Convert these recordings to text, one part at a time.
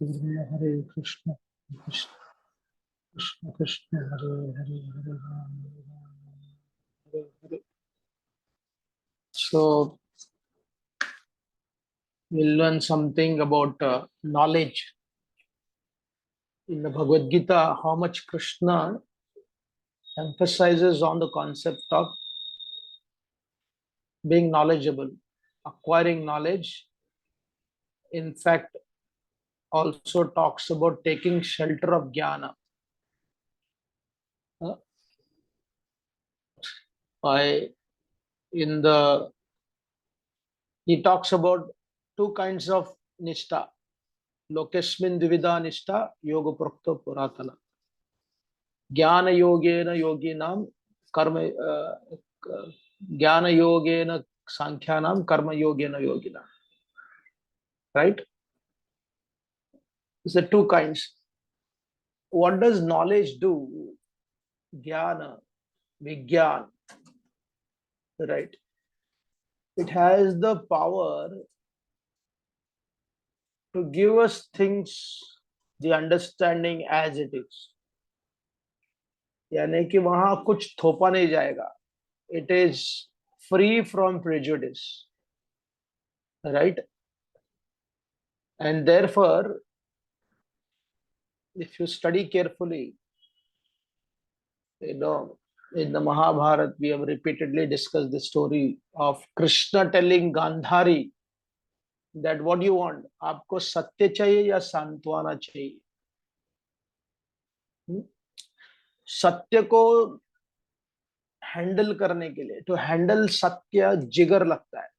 Hare Krishna, Krishna Krishna, Krishna Hare Hare, Hare Ram, Hare Hare. So we'll learn something about knowledge in the Bhagavad Gita. How much Krishna emphasizes on the concept of being knowledgeable, acquiring knowledge. In fact, also talks about taking shelter of jnana. By in the he talks about two kinds of nishta. Lokesmin dvida nishta yoga prakto puratana. Jnana yogena yoginam karma jnana yogena sankhyanam karma yogena yogina. Right? It's the two kinds. What does knowledge do? Jnana, vigyan. Right? It has the power to give us things, the understanding as it is. यानी कि वहां कुछ थोपा नहीं जाएगा. It is free from prejudice, right? And therefore, if you study carefully, in the Mahabharata, we have repeatedly discussed the story of Krishna telling Gandhari that what do you want? आपको सत्य चाहिए या सांत्वना चाहिए? सत्य को हैंडल करने के लिए, टू हैंडल सत्य जिगर लगता है.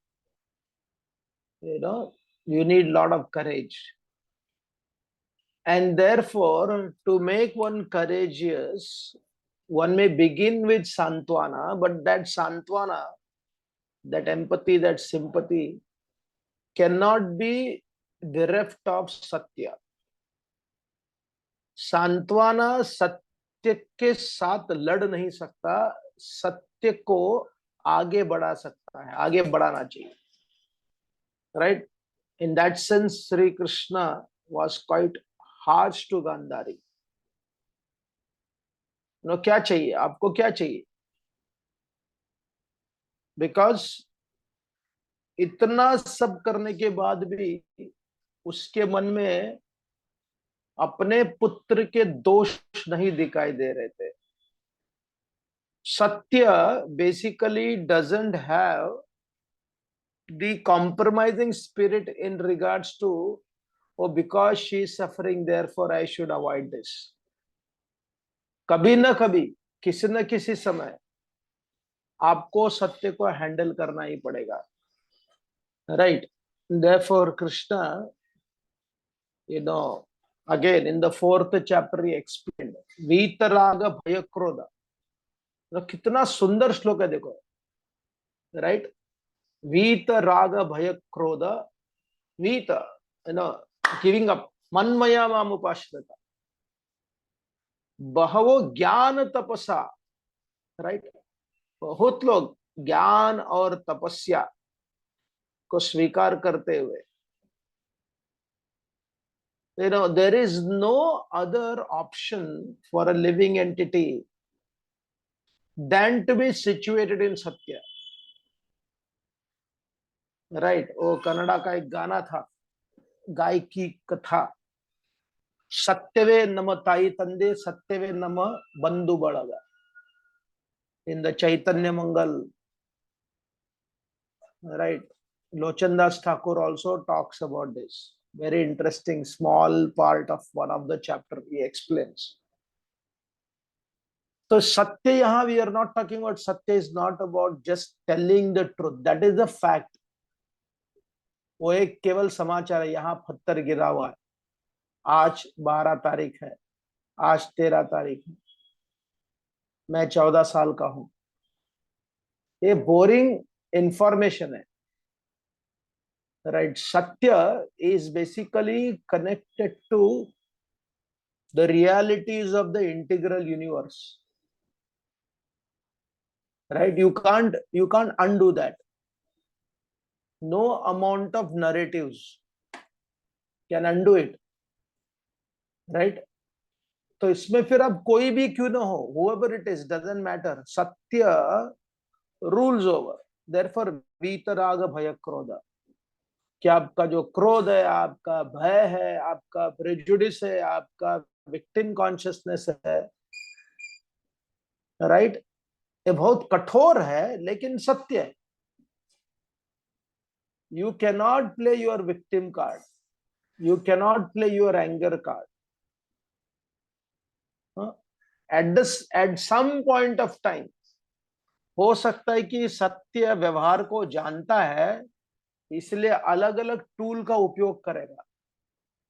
You need lot of courage. And therefore, to make one courageous, one may begin with santwana, but that santwana, that empathy, that sympathy cannot be bereft of satya. सांत्वना सत्य के साथ लड़ नहीं सकता, सत्य को आगे बढ़ा सकता है, आगे बढ़ाना चाहिए. Right? In that sense, Sri Krishna was quite harsh to Gandhari. क्या चाहिए? आपको क्या चाहिए? Because इतना सब करने के बाद भी उसके मन में अपने पुत्र के दोष नहीं दिखाई दे रहे थे. सत्य basically doesn't have the compromising spirit in regards to, oh, because she is suffering, therefore I should avoid this. कभी ना कभी, किसी न किसी समय आपको सत्य को हैंडल करना ही पड़ेगा. Right? Therefore, Krishna, again in the 4th chapter he explained वीतराग भय क्रोध. कितना सुंदर श्लोक है देखो. Right? वीतराग भय क्रोध. वीत, giving up. मनमया माम उपाश्रिता. बहवो ज्ञान तपसा. राइट? बहुत लोग ज्ञान और तपस्या को स्वीकार करते हुए, there is no other option for a living entity than to be situated in satya. Right? वो कन्नड़ा का एक गाना था, गाय की कथा. सत्यवे नम ताई तंदे सत्यवे नम बंधु Badaga. In the Chaitanya Mangal, right? Lochandas Thakur also talks about this. Very interesting small part of one of the chapter he explains. So Satya yahan we are not talking about. Satya is not about just telling the truth. That is the fact. वो एक केवल समाचार है. यहाँ पत्थर गिरा हुआ है. आज 12 तारीख है. आज 13 तारीख है. मैं 14 साल का हूं. ये बोरिंग इंफॉर्मेशन है. Right? Satya is basically connected to the realities of the integral universe. Right? You can't undo that. No amount of narratives can undo it. Right. तो इसमें फिर अब कोई भी क्यों ना हो, whoever it is doesn't matter, सत्य रूल्स ओवर। देयरफॉर वीतराग भय क्रोध, कि आपका जो क्रोध है, आपका भय है, आपका प्रेजुडिस है, आपका विक्टिम कॉन्शियसनेस है, राइट, ये बहुत कठोर है लेकिन सत्य है। You cannot play your victim card, you cannot play your anger card. At some point of time हो सकता है कि सत्य व्यवहार को जानता है, इसलिए अलग अलग टूल का उपयोग करेगा,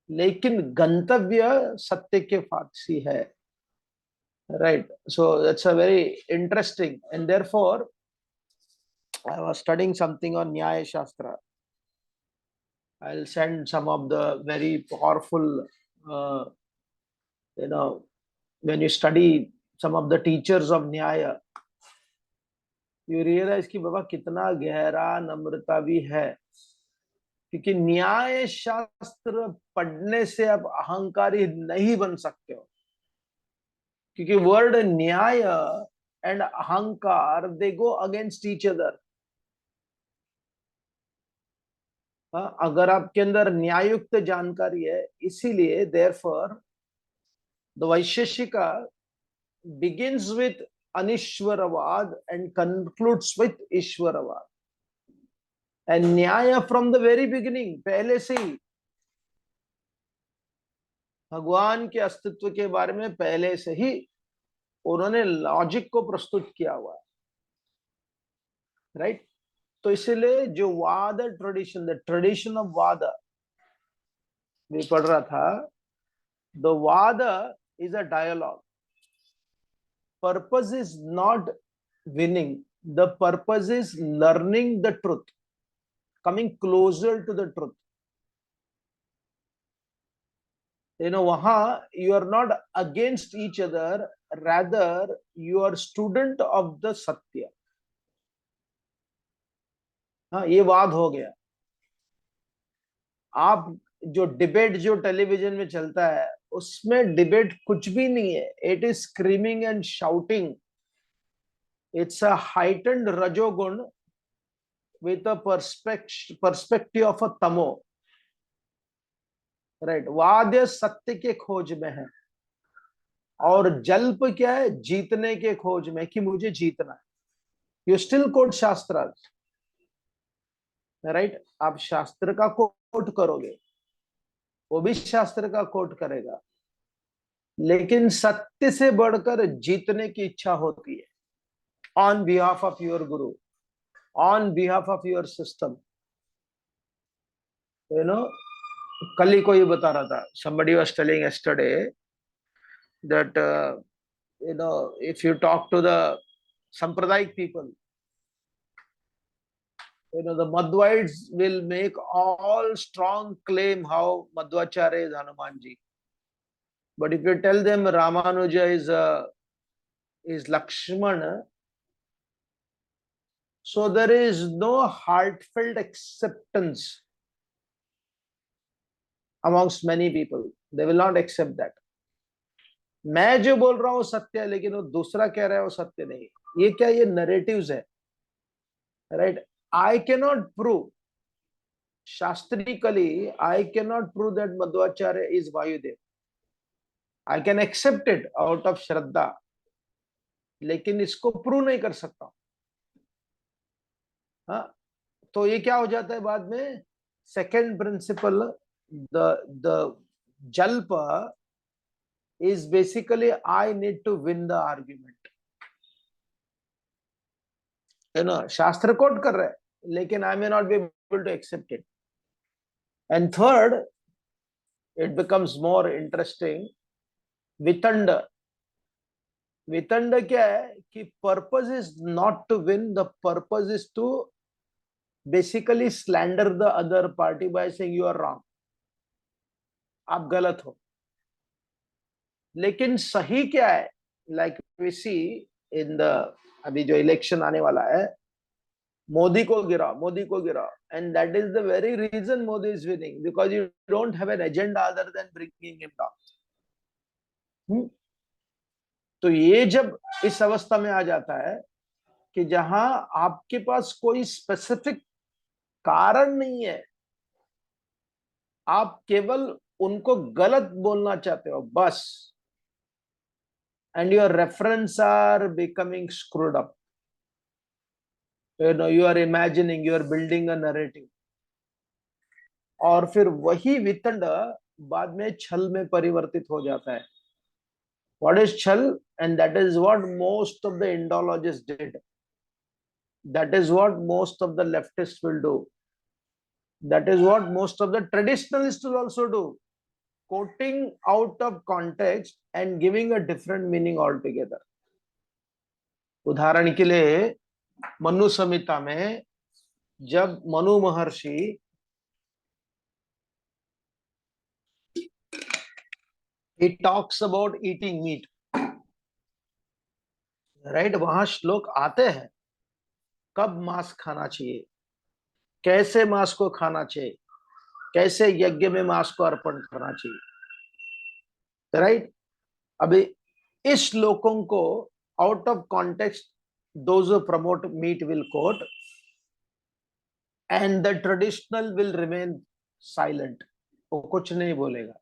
लेकिन गंतव्य सत्य के फारसी है। Right, so that's a very interesting, and therefore I was studying something on न्याय शास्त्र। I'll send some of the very powerful, uh, you know, when you study some of the teachers of Nyaya, you realize कि बाबा कितना गहरा नम्रता भी है, क्योंकि न्याय शास्त्र पढ़ने से आप अहंकारी नहीं बन सकते हो, क्योंकि वर्ड न्याय एंड अहंकार दे गो अगेंस्ट ईच अदर। अगर आपके अंदर न्यायुक्त जानकारी है, इसीलिए therefore the Vaisheshika begins with Anishwaravad and concludes with Ishwaravad. And Nyaya from the very beginning, पहले से ही भगवान के अस्तित्व के बारे में पहले से ही उन्होंने लॉजिक को प्रस्तुत किया हुआ है, राइट। तो इसलिए जो वाद ट्रेडिशन, द ट्रेडिशन ऑफ वाद भी पढ़ रहा था, the vada is a dialogue. Purpose is not winning. The purpose is learning the truth, coming closer to the truth. वहां you are not against each other, rather you are student of the सत्य। हाँ, ये वाद हो गया। आप जो debate जो टेलीविजन में चलता है, उसमें डिबेट कुछ भी नहीं है। It is screaming and shouting. It's a heightened रजोगुण with a perspective of a तमो, राइट। वाद्य सत्य के खोज में है, और जल्प क्या है, जीतने के खोज में, कि मुझे जीतना है। यू स्टिल कोट शास्त्र, राइट। आप शास्त्र का कोट करोगे, वो भी शास्त्र का कोट करेगा, लेकिन सत्य से बढ़कर जीतने की इच्छा होती है, on behalf of your Guru, on behalf of your system. कल ही कोई बता रहा था, somebody was telling yesterday that if you talk to the Sampradayik people, the Madhvites will make all strong claim how Madhvacharya is Hanumanji. But if you tell them Ramanuja is Lakshmana, so there is no heartfelt acceptance amongst many people. They will not accept that. मैं जो बोल रहा हूं सत्य है, लेकिन वो दूसरा कह रहा है वो सत्य नहीं। ये क्या, ये नरेटिव्स है, right. I cannot prove, शास्त्रिकली I cannot prove that Madhvacharya is Vayudev. I can accept it out of श्रद्धा, लेकिन इसको प्रूव नहीं कर सकता। हाँ, तो ये क्या हो जाता है बाद में, सेकेंड प्रिंसिपल, द जल्प is basically I need to win the argument. शास्त्र कोट कर रहे हैं, लेकिन I may not be able to accept it. And third, it becomes more interesting, वितंड। वितंड क्या है कि purpose is not to win, the purpose is to basically slander the other party by saying you are wrong, आप गलत हो। लेकिन सही क्या है, like we see in the, अभी जो इलेक्शन आने वाला है, मोदी को गिरा, मोदी को गिरा, and that is the very reason Modi is winning, because you don't have an agenda other than bringing him down. तो ये जब इस अवस्था में आ जाता है कि जहां आपके पास कोई स्पेसिफिक कारण नहीं है, आप केवल उनको गलत बोलना चाहते हो बस, and your reference are becoming screwed up, you are imagining, you are building a narrative, और फिर वही वितंड बाद में छल में परिवर्तित हो जाता है. व्हाट इज छल? And that is what most of the Indologist did, that is what most of the leftist will do, that is what most of the traditionalists will also do, quoting out of context and giving a different meaning altogether. उदाहरण के लिए मनु संहिता में जब मनु महर्षि he talks about eating meat, right, वहां श्लोक आते हैं कब मांस खाना चाहिए, कैसे मांस को खाना चाहिए, कैसे यज्ञ में मांस को अर्पण करना चाहिए, राइट. अभी इस श्लोकों को out of context those who promote meat will quote, and the traditional will remain silent, वो कुछ नहीं बोलेगा.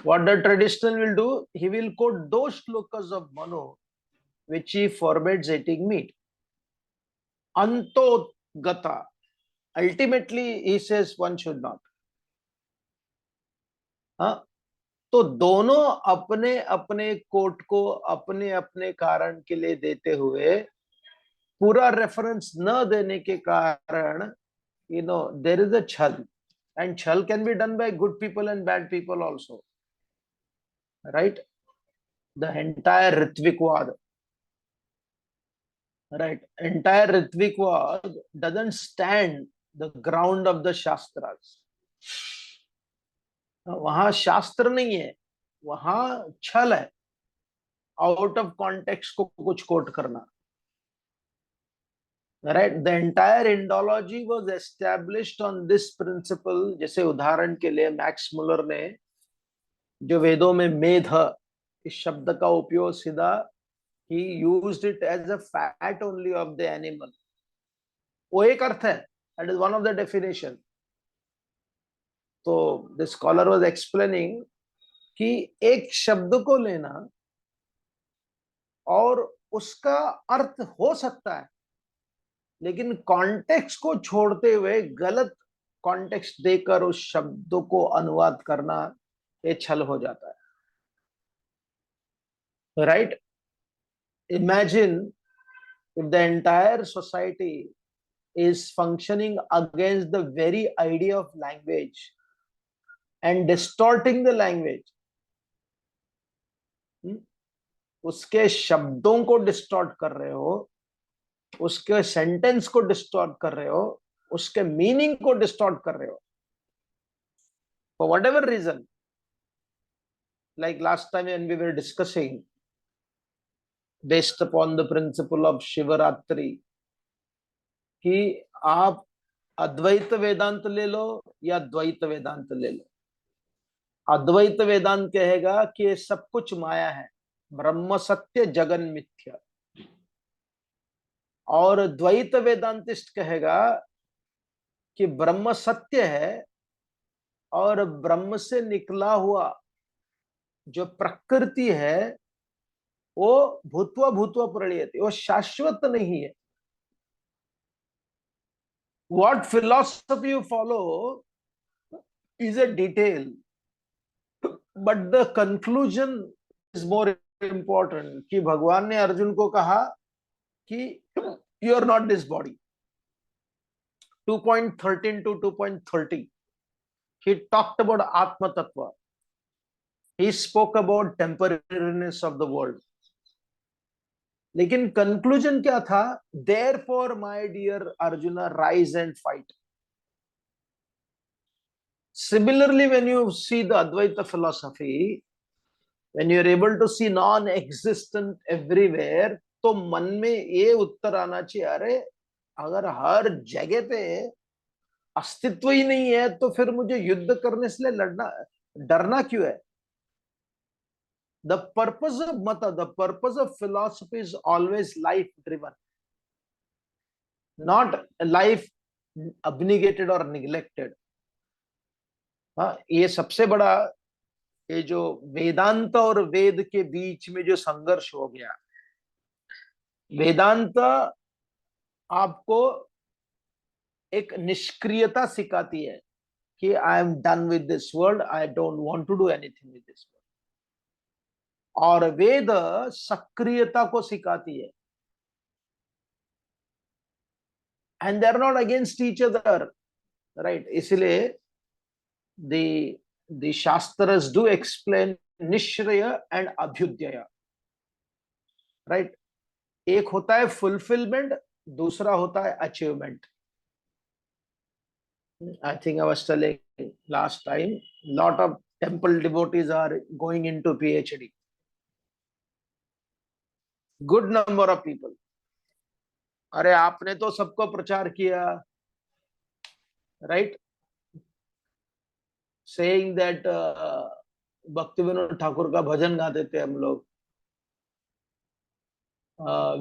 What the traditional will do, he will quote those shlokas of Manu which he forbids eating meat. Anto gata, ultimately he says one should not. हाँ, तो दोनों अपने अपने coat को अपने अपने कारण के लिए देते हुए पूरा रेफरेंस न देने के कारण, there is a chal, and chal can be done by good people and bad people also, right? The entire Ritvikvad, right, entire Ritvikvad doesn't stand the ground of the Shastras. वहां शास्त्र नहीं है, वहां छल है, आउट ऑफ कॉन्टेक्स्ट को कुछ coat करना, right. The entire Indology was established on this principle. जैसे उदाहरण के लिए मैक्स मुलर ने जो वेदों में मेध इस शब्द का उपयोग सीधा, he used it as a fat only of the animal, वो एक अर्थ है, that is one of the definition. तो the scholar was explaining कि एक शब्द को लेना और उसका अर्थ हो सकता है, लेकिन कॉन्टेक्स्ट को छोड़ते हुए गलत कॉन्टेक्स्ट देकर उस शब्दों को अनुवाद करना, ये छल हो जाता है, right. Imagine if the entire society is functioning against the very idea of language and distorting the language. उसके शब्दों को डिस्टॉर्ट कर रहे हो, उसके सेंटेंस को डिस्टॉर्ट कर रहे हो, उसके मीनिंग को डिस्टॉर्ट कर रहे हो, for whatever reason. Like last time when we were discussing based upon the principle of Shivratri, कि आप अद्वैत वेदांत ले लो या द्वैत वेदांत ले लो. अद्वैत वेदांत कहेगा कि ये सब कुछ माया है, ब्रह्म सत्य जगन मिथ्या, और द्वैत वेदांतिस्ट कहेगा कि ब्रह्म सत्य है और ब्रह्म से निकला हुआ जो प्रकृति है वो भूत्वा भूत्वा प्रलयते, वो शाश्वत नहीं है. What philosophy you follow is a detail, but the conclusion is more important. कि भगवान ने अर्जुन को कहा कि you are not this body. 2.13 to 2.30 he talked about Atma Tattva. He spoke about temporariness of the world. लेकिन conclusion क्या था? Therefore, my dear Arjuna, rise and fight. Similarly, when you see the Advaita philosophy, when you are able to see non-existent everywhere, तो मन में ये उत्तर आना चाहिए, अरे अगर हर जगह पे अस्तित्व ही नहीं है तो फिर मुझे युद्ध करने से लड़ना, डरना क्यों है? The purpose of mata, the purpose of philosophy is always life driven, not life abnegated or neglected. हाँ, ये सबसे बड़ा, ये जो वेदांत और वेद के बीच में जो संघर्ष हो गया, वेदांत आपको एक निष्क्रियता सिखाती है कि I am done with this world, I don't want to do anything with this world, और वेद सक्रियता को सिखाती है, and they are not against each other, right. इसलिए the shastras do explain nishraya and abhyudaya, right. एक होता है fulfillment, दूसरा होता है achievement. I think I was telling last time, lot of temple devotees are going into PhD. Good number of people. अरे आपने तो सबको प्रचार किया, right, saying that भक्ति विनोद ठाकुर का भजन गाते थे हम लोग,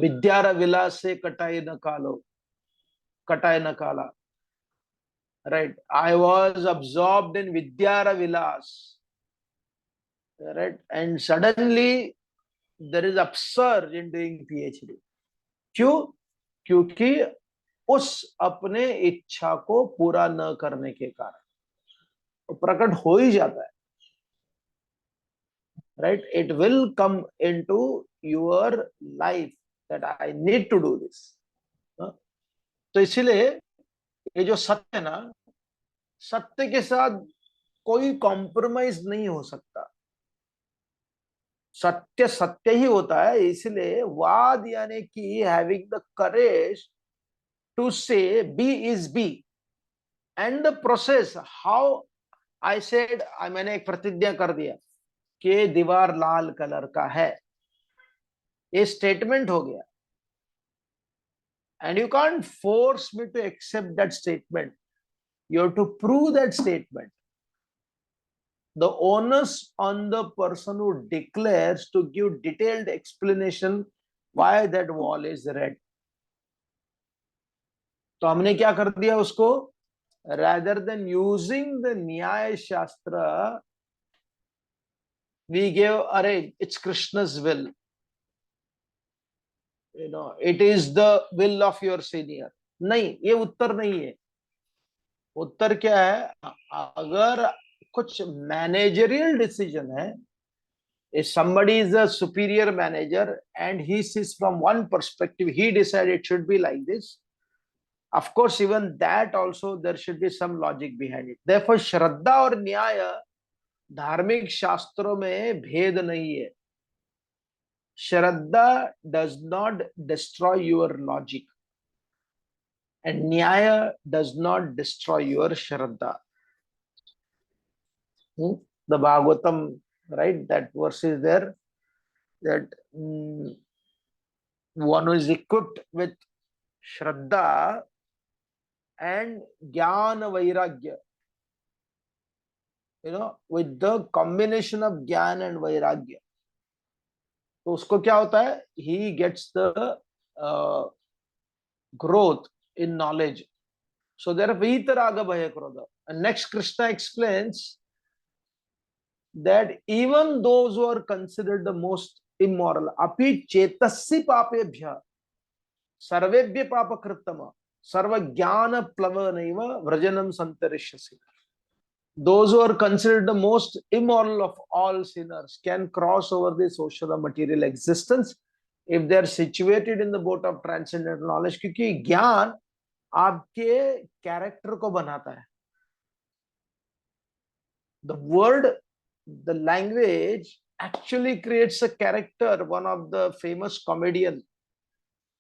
विद्यार विलास से कटाई न कालो, कटाई न काला, right. I was absorbed in vidyara vilas, right, and suddenly there is upsurge in doing PhD. क्यों? क्योंकि उस अपने इच्छा को पूरा न करने के कारण तो प्रकट हो ही जाता है, right. It will come into your life that I need to do this. तो इसीलिए ये जो सत्य है ना, सत्य के साथ कोई कॉम्प्रोमाइज नहीं हो सकता. सत्य सत्य ही होता है. इसलिए वाद यानी कि having the courage to say be is be, and the process how I said, मैंने एक प्रतिज्ञा कर दिया कि दीवार लाल कलर का है, ये स्टेटमेंट हो गया, and you can't force me to accept that statement, you have to prove that statement. The onus on the person who declares to give detailed explanation why that wall is red. तो हमने क्या कर दिया उसको, rather than using the न्याय शास्त्र, we gave, अरे it's Krishna's will, you know, it is the will of your senior. नहीं, ये उत्तर नहीं है. उत्तर क्या है, अगर कुछ मैनेजरियल डिसीजन है, if somebody is a superior manager and he sees from one perspective, he decided it should be like this, of course even that also there should be some logic behind it. Therefore श्रद्धा और न्याय धार्मिक शास्त्रों में भेद नहीं है. श्रद्धा does not destroy your logic and न्याय does not destroy your shraddha. The Bhagavatam, right, that verse is there, that one who is equipped with shraddha and jnana vairagya, you know, with the combination of jnana and vairagya, तो उसको क्या होता है, he gets the growth in knowledge. So there are vitaraga bhaya krodha. And next Krishna explains that even those who are considered the most immoral, api chetassi papebhya sarvebhya papakritama sarva jnana plavanaiva vrajanam santarishyasi. Those who are considered the most immoral of all sinners can cross over this ocean of material existence if they are situated in the boat of transcendental knowledge, क्योंकि ज्ञान आपके character को बनाता है. The word, the language actually creates a character. One of the famous comedian,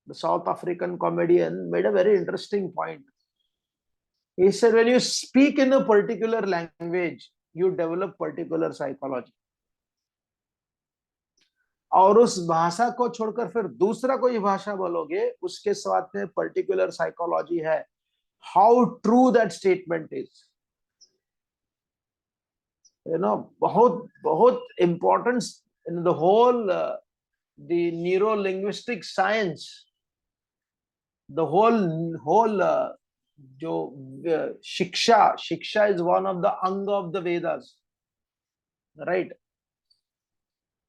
the South African comedian, made a very interesting point. He said, when you speak in a particular language, you develop particular psychology. और उस भाषा को छोड़कर फिर दूसरा कोई भाषा बोलोगे, उसके साथ में पर्टिकुलर साइकोलॉजी है. How true that statement is, you know, बहुत बहुत important in the whole the neuro linguistic science, the whole जो शिक्षा is one of the anga of the Vedas, right?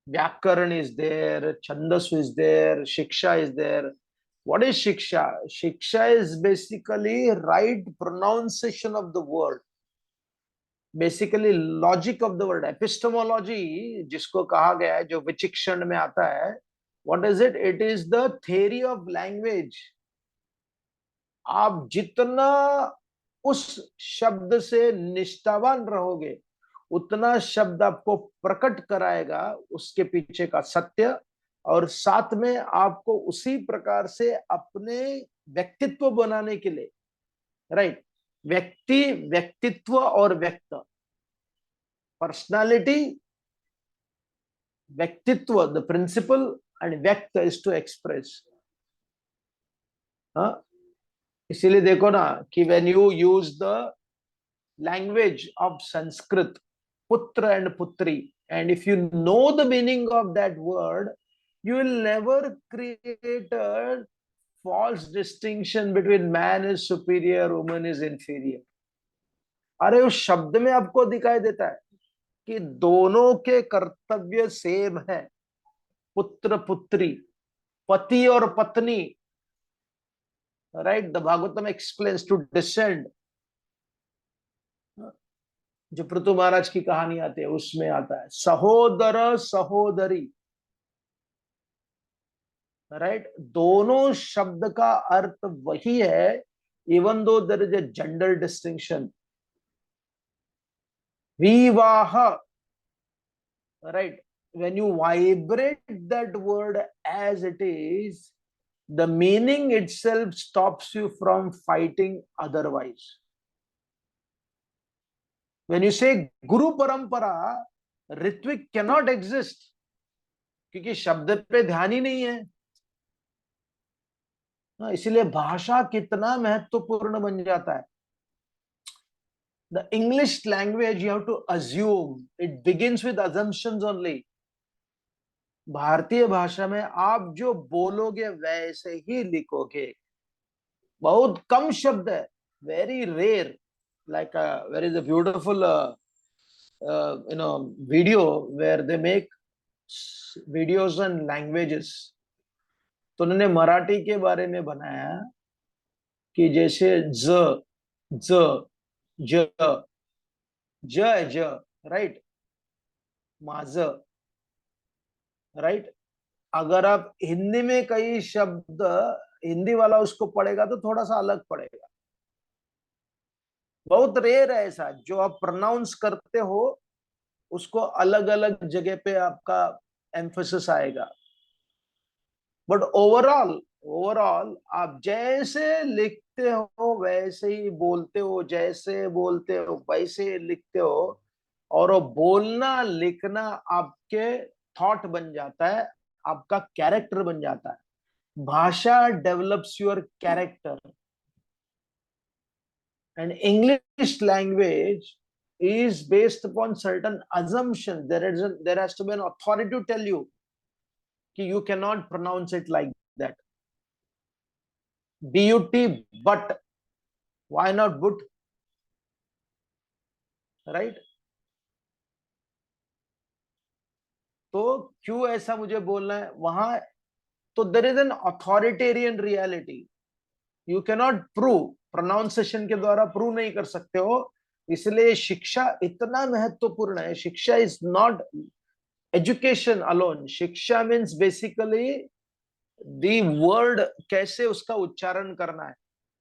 Vyakaran is there, Chandas is there, Shiksha is there. What is Shiksha? Shiksha is basically right pronunciation of the word, basically logic of the word. Epistemology जिसको कहा गया है, जो विचिक्षण में आता है, what is it? It is the theory of language. आप जितना उस शब्द से निष्ठावान रहोगे, उतना शब्द आपको प्रकट कराएगा उसके पीछे का सत्य, और साथ में आपको उसी प्रकार से अपने व्यक्तित्व बनाने के लिए, राइट, व्यक्तित्व और व्यक्त, पर्सनालिटी, व्यक्तित्व द प्रिंसिपल, एंड व्यक्त इज टू एक्सप्रेस. इसीलिए देखो ना कि when you use the language of Sanskrit, पुत्र एंड पुत्री, and if you know the meaning of that word, you will never create a false distinction between man is superior, woman is inferior. अरे उस शब्द में आपको दिखाई देता है कि दोनों के कर्तव्य सेम है, पुत्र पुत्री, पति और पत्नी, right. The Bhagavatam explains to descend, जो पृथु महाराज की कहानी आती है उसमें आता है सहोदर सहोदरी, राइट. दोनों शब्द का अर्थ वही है, even though there is a gender distinction. विवाह, right, when you vibrate that word as it is, the meaning itself stops you from fighting otherwise. When you say guru parampara, ritvik cannot exist, क्योंकि शब्द पे ध्यान ही नहीं है. इसलिए भाषा कितना महत्वपूर्ण बन जाता है. The English language, you have to assume, it begins with assumptions only. भारतीय भाषा में आप जो बोलोगे वैसे ही लिखोगे. बहुत कम शब्द है, very rare. Like there is a beautiful video where they make videos on languages. तो उन्होंने मराठी के बारे में बनाया कि जैसे ज ज ज ज, राइट, माझ, राइट. अगर आप हिंदी में कई शब्द, हिंदी वाला उसको पढ़ेगा तो थोड़ा सा अलग पड़ेगा. बहुत रेयर है ऐसा, जो आप प्रोनाउंस करते हो उसको अलग अलग जगह पे आपका एम्फोसिस आएगा. बट ओवरऑल आप जैसे लिखते हो वैसे ही बोलते हो, जैसे बोलते हो वैसे लिखते हो, और वो बोलना लिखना आपके थॉट बन जाता है, आपका कैरेक्टर बन जाता है. भाषा develops your character, and English language is based upon certain assumptions. There has to be an authority to tell you कि you cannot pronounce it like that. but, but, why not but, right? तो क्यों ऐसा मुझे बोलना है वहां? तो there is an authoritarian reality. You cannot prove, pronunciation के द्वारा प्रूव नहीं कर सकते हो. इसलिए शिक्षा इतना महत्वपूर्ण है. Shiksha is not education alone. Shiksha means basically the word, कैसे उसका उच्चारण करना है.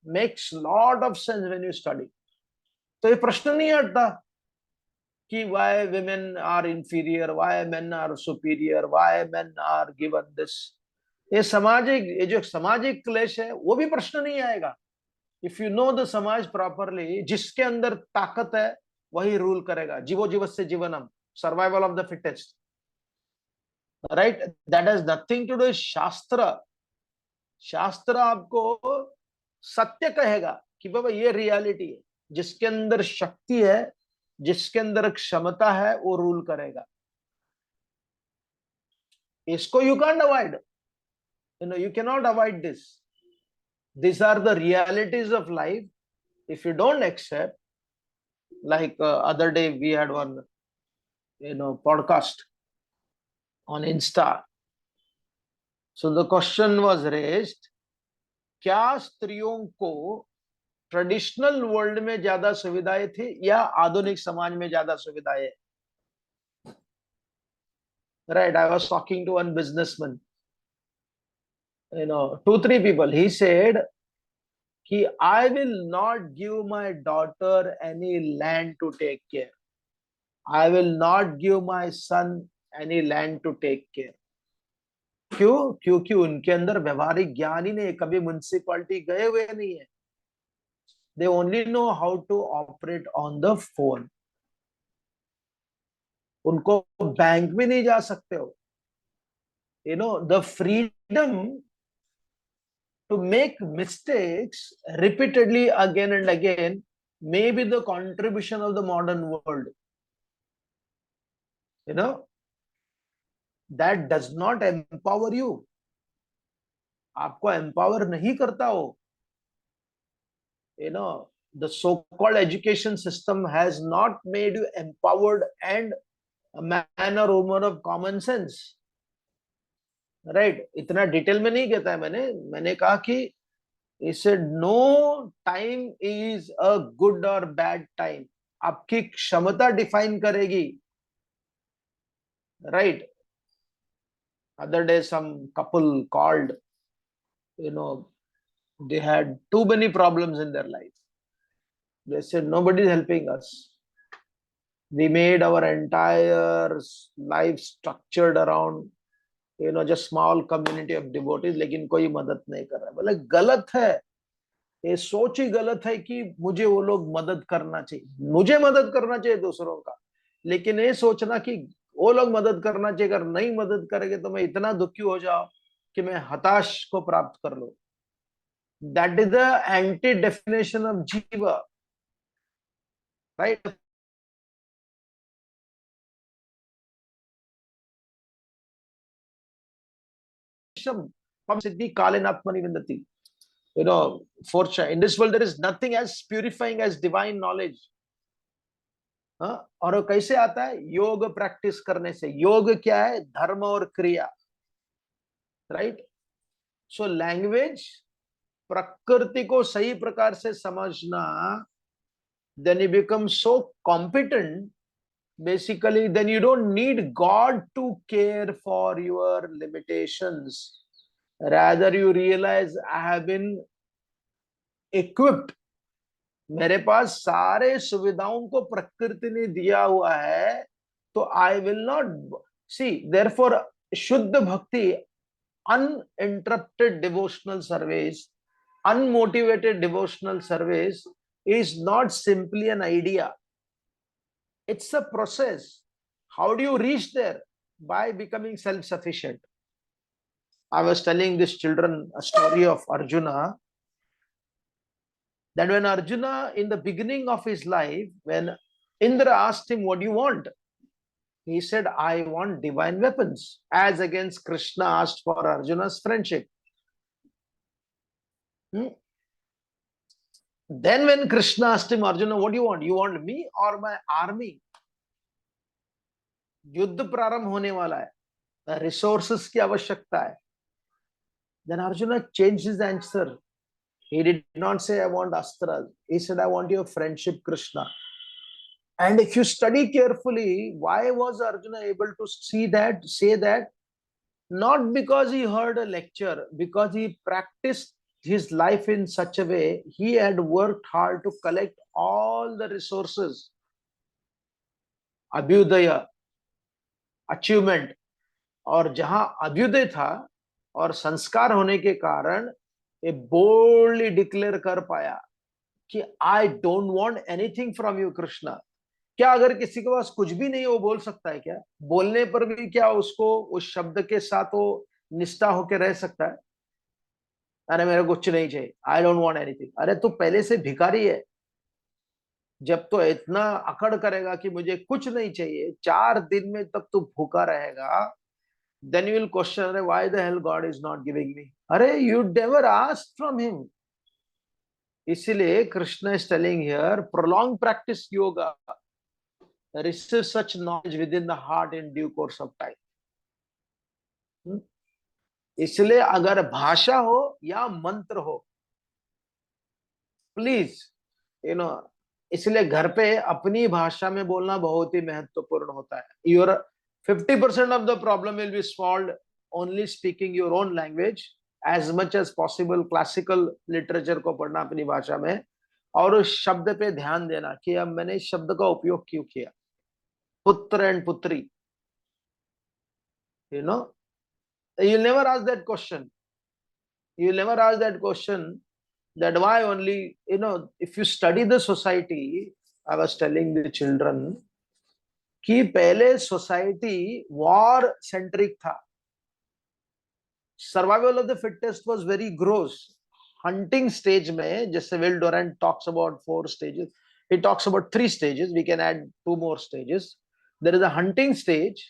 Makes lot of sense when you study. तो ये प्रश्न नहीं हटता कि why women are inferior, why men are superior, why men are given this. ये जो सामाजिक क्लेश है वो भी प्रश्न नहीं आएगा. इफ यू नो द समाज प्रॉपरली, जिसके अंदर ताकत है वही रूल करेगा. जीवो जीवस्य जीवनम, survival of the fittest, right. That has nothing to do with शास्त्र. शास्त्र आपको सत्य कहेगा कि बाबा ये रियलिटी है. जिसके अंदर शक्ति है, जिसके अंदर क्षमता है, वो रूल करेगा. इसको you can't avoid. You cannot avoid this. These are the realities of life. If you don't accept, like other day we had one, podcast on Insta. So the question was raised, क्या स्त्रियों को traditional world में ज्यादा सुविधाएं थी या आधुनिक समाज में ज्यादा सुविधाएं? Right, I was talking to one businessman, 2 3 people. He said, I will not give my daughter any land to take care. I will not give my son any land to take care. क्यों? क्योंकि उनके अंदर व्यवहारिक ज्ञान ही नहीं है, कभी municipality गए हुए नहीं है. They only know how to operate on the phone. उनको बैंक में नहीं जा सकते हो. The freedom to make mistakes repeatedly again and again may be the contribution of the modern world. That does not empower you. आपको empower नहीं करता हो. The so-called education system has not made you empowered and a man or woman of common sense. Right? इतना detail में नहीं कहता है मैंने कहा कि he said no time is a good or bad time. आपकी क्षमता डिफाइन करेगी. Right? Other day some couple called, they had too many problems in their life. They said nobody is helping us. We made our entire life structured around just small community of devotees, लेकिन कोई मदद नहीं कर रहा. बोले गलत है, ये सोच ही गलत है कि मुझे वो लोग मदद करना चाहिए. मुझे मदद करना चाहिए दूसरों का, लेकिन ये सोचना कि वो लोग मदद करना चाहिए, अगर नहीं मदद करेंगे तो मैं इतना दुखी हो जाऊं कि मैं हताश को प्राप्त कर लूं. That is the anti definition of jiva, right? In this world there is nothing as purifying as divine knowledge. और कैसे आता है? योग प्रैक्टिस करने से. योग क्या है? धर्म और क्रिया. राइट? सो लैंग्वेज, प्रकृति को सही प्रकार से समझना, then you become so competent. Basically, then you don't need God to care for your limitations. Rather, you realize I have been equipped. मेरे पास सारे सुविधाओं को प्रकृति ने दिया हुआ है, तो I will not see. Therefore, शुद्ध भक्ति, uninterrupted devotional service, unmotivated devotional service is not simply an idea. It's a process. How do you reach there? By becoming self-sufficient. I was telling these children a story of Arjuna, that when Arjuna, in the beginning of his life, when Indra asked him, what do you want? He said, I want divine weapons, as against Krishna asked for Arjuna's friendship. Then when Krishna asked him, Arjuna, what do you want? You want me or my army? युद्ध प्रारंभ होने वाला है, resources की आवश्यकता है. Then Arjuna changed his answer. He did not say, I want astras. He said, I want your friendship, Krishna. And if you study carefully, why was Arjuna able to say that? Not because he heard a lecture, because he practiced his life in such a way, he had worked hard to collect all the resources. Abhyudaya, achievement. और जहां अभ्युदय था और संस्कार होने के कारण ये boldly declare कर पाया कि आई don't want anything from you Krishna. क्या अगर किसी के पास कुछ भी नहीं है वो बोल सकता है क्या? बोलने पर भी क्या उसको उस शब्द के साथ वो निष्ठा होकर रह सकता है? अरे मेरे को कुछ नहीं चाहिए, आई डोंट वांट एनीथिंग. अरे तू पहले से भिखारी है. जब तो इतना अकड़ करेगा कि मुझे कुछ नहीं चाहिए, 4 दिन में तब तू भूखा रहेगा, Then you will question, why the hell God is not giving me? Arey, you never asked from him. इसलिए Krishna is telling here, prolonged practice yoga, receive such knowledge within the heart in due course of time. इसलिए अगर भाषा हो या मंत्र हो, please you know, इसलिए घर पे अपनी भाषा में बोलना बहुत ही महत्वपूर्ण होता है. Your 50% of the problem will be solved only speaking your own language. As much as possible classical literature को पढ़ना अपनी भाषा में, और उस शब्द पे ध्यान देना कि अब मैंने इस शब्द का उपयोग क्यों किया. पुत्र एंड पुत्री, you know, you never ask that question. You will never ask that question, that why only, if you study the society, I was telling the children कि पहले सोसाइटी वॉर सेंट्रिक था. Survival of the fittest was very gross. Hunting stage में, जैसे Will Durant talks about 4 stages, he talks about 3 stages. We can add 2 more stages. There is a hunting stage,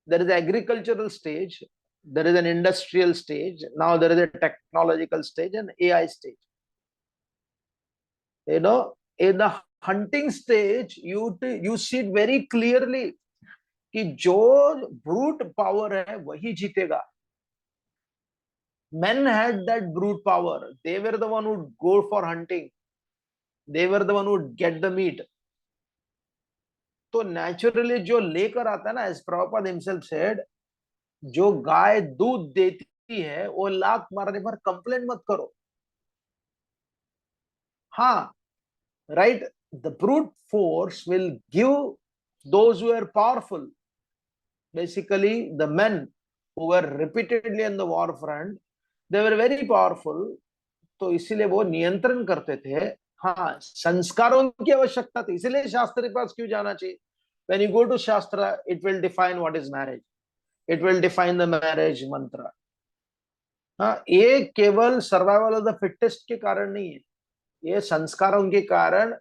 there is an agricultural stage, there is an industrial stage, now there is a technological stage and AI stage. In the hunting stage, you see it very clearly कि जो brute power है वही जीतेगा. Men had that brute power. They were the one who would go for hunting. They were the one who would get the meat. तो naturally जो लेकर आता है ना, as Prabhupada himself said, जो गाय दूध देती है वो लात मारने पर कंप्लेंट मत करो. हाँ, right, the brute force will give those who are powerful, basically the men who were repeatedly on the war front, they were very powerful, तो इसीलिए वो नियंत्रण करते थे. हाँ, संस्कारों की आवश्यकता थी, इसलिए शास्त्र के पास क्यों जाना चाहिए. when you go to shastra, it will define what is marriage, it will define the marriage mantra. हाँ, ये केवल सर्वाइवल ऑफ द फिटेस्ट के कारण नहीं है, ये संस्कारों के कारण.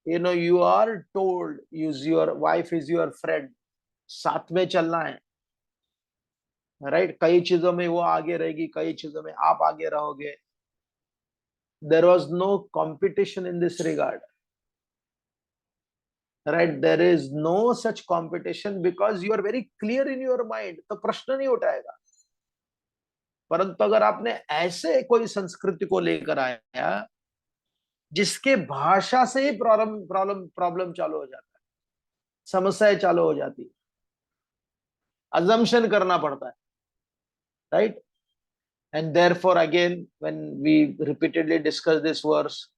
you are told, use your wife is your friend, साथ में चलना है, राइट. कई चीजों में वो आगे रहेगी, कई चीजों में आप आगे रहोगे. there was no competition in this regard, right? There is no such competition because you are very clear in your mind, तो प्रश्न नहीं उठाएगा. परंतु अगर आपने ऐसे कोई संस्कृति को लेकर आया जिसके भाषा से ही प्रॉब्लम चालू हो जाता है, समस्याएं चालू हो जाती है, assumption करना पड़ता है, right? And therefore again, when we repeatedly discuss this verse,